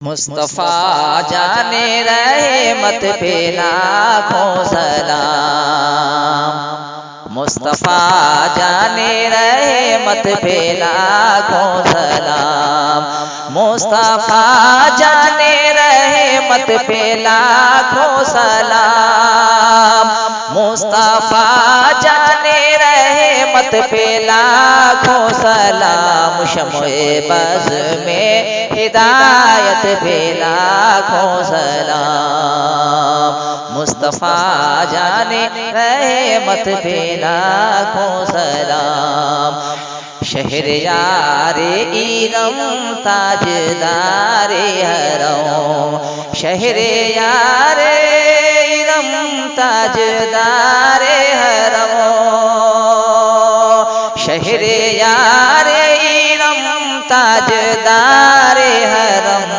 مصطفیٰ جانے رحمت پہ لاکھوں سلام، مصطفیٰ جانے رحمت پہ لاکھوں سلام، مصطفیٰ جانے رحمت پہ لاکھوں سلام، مصطفیٰ جانے رحمت پہ لاکھوں سلام، شمع بز میں ہدایت پہ لاکھوں سلام، مصطفیٰ جانے رحمت پہ لاکھوں سلام، شہریار ایرم تاجدار حرم، شہریار ایرم تاجدار حرم، شہریار ایرم تاجدار حرم،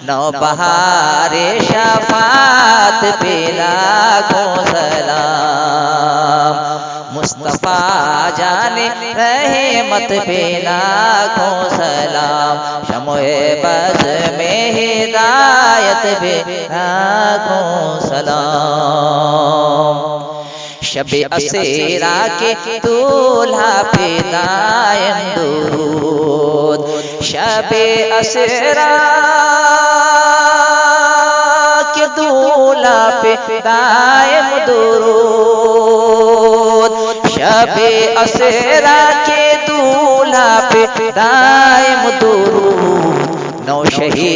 نوبہار شفاعت پہ لاکھوں سلام، مصطفیٰ جانے رحمت پہ لاکھوں سلام، شمع بز میں ہدایت پہ لاکھوں سلام، شب اسیرا کے دولہا پہ دائم درود، شب اسیرا کے دولہا پہ دائم درود، شب اسیرا کے دولہا پہ دائم درود، نوشہی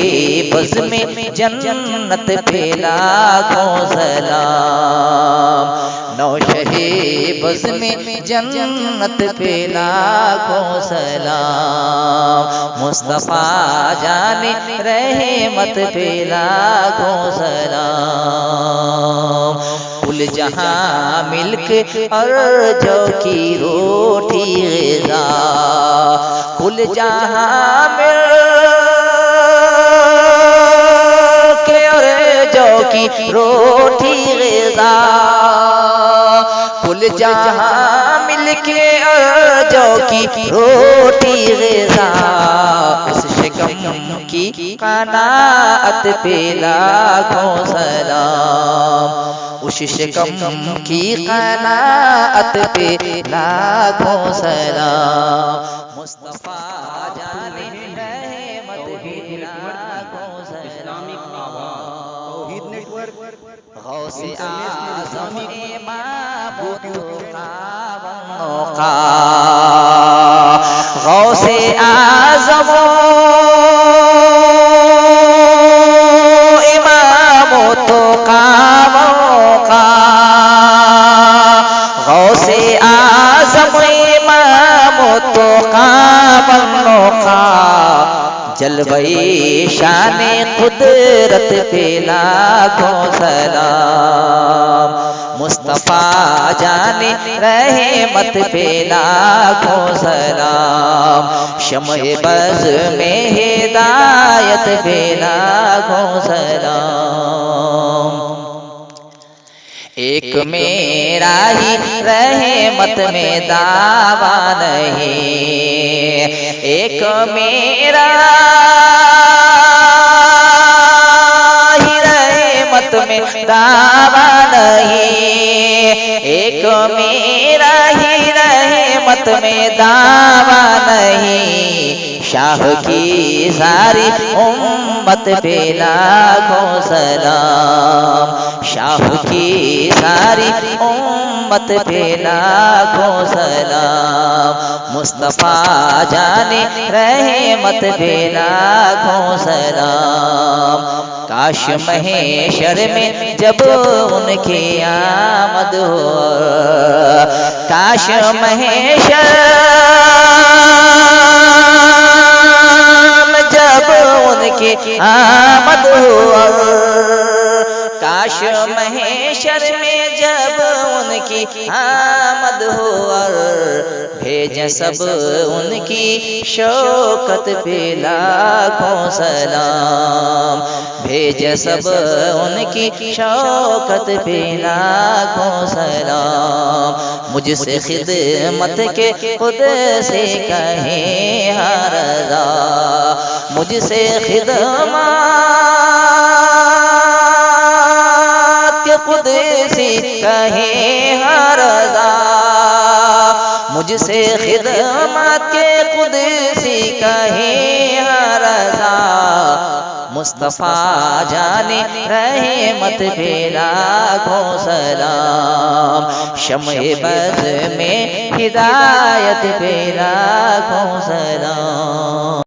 بز میں جنت پہ لاکھوں سلام، نوشہی بز میں جنت پہ لاکھوں سلام، مصطفیٰ جانے رحمت پہ لاکھوں سلام، کل جہاں ملک اور جو کی روٹی غذا، کل جہاں ملک اور جو کی روٹی غذا، کل جہاں مل کے جو کی روٹی غذا، اس شکم کی قناعت پہ لاکھوں سلام، اس شکم کی قناعت پہ لاکھوں سلام، مصطفیٰ جانے رحمت پہ لاکھوں سلام، غوث اعظم امام کا، غوث اعظم امام تو کاموں کا، غوث اعظم امام تو کاموں کا، جلوہ شان قدرت پہ لاکھوں سلام، مصطفیٰ جانے رحمت پہ لاکھوں سلام، شمع بز میں ہدایت پہ لاکھوں سلام، ایک میرا ہی رحمت میں دعویٰ نہیں، ایک میرا ہی رحمت میں دعویٰ نہیں، ایک میرا ہی رحمت میں دعویٰ نہیں، شاہ کی ساری امت پہ لاکھوں سلام، شاہ کی ساری امت پہ لاکھوں سلام، مصطفیٰ جانے رحمت پہ لاکھوں سلام، کاش محشر میں جب ان کی آمد ہو، کاش محشر جب ان کی آمد ہو، کاش محشر میں جب ان کی آمد ہو، بھیج سب ان کی شوکت پہ لاکھوں سلام، بھیج سب ان کی شوکت پہ لاکھوں سلام، مجھ سے خدمت کے خود سے کہیں ہر رضا، مجھ سے خدمات کے قدسی کہیں ہر رضا، مجھ سے خدمات کے قدسی کہیں ہر رضا، مصطفیٰ جانے رحمت پہ لاکھوں سلام، شمع بز میں ہدایت پہ لاکھوں سلام۔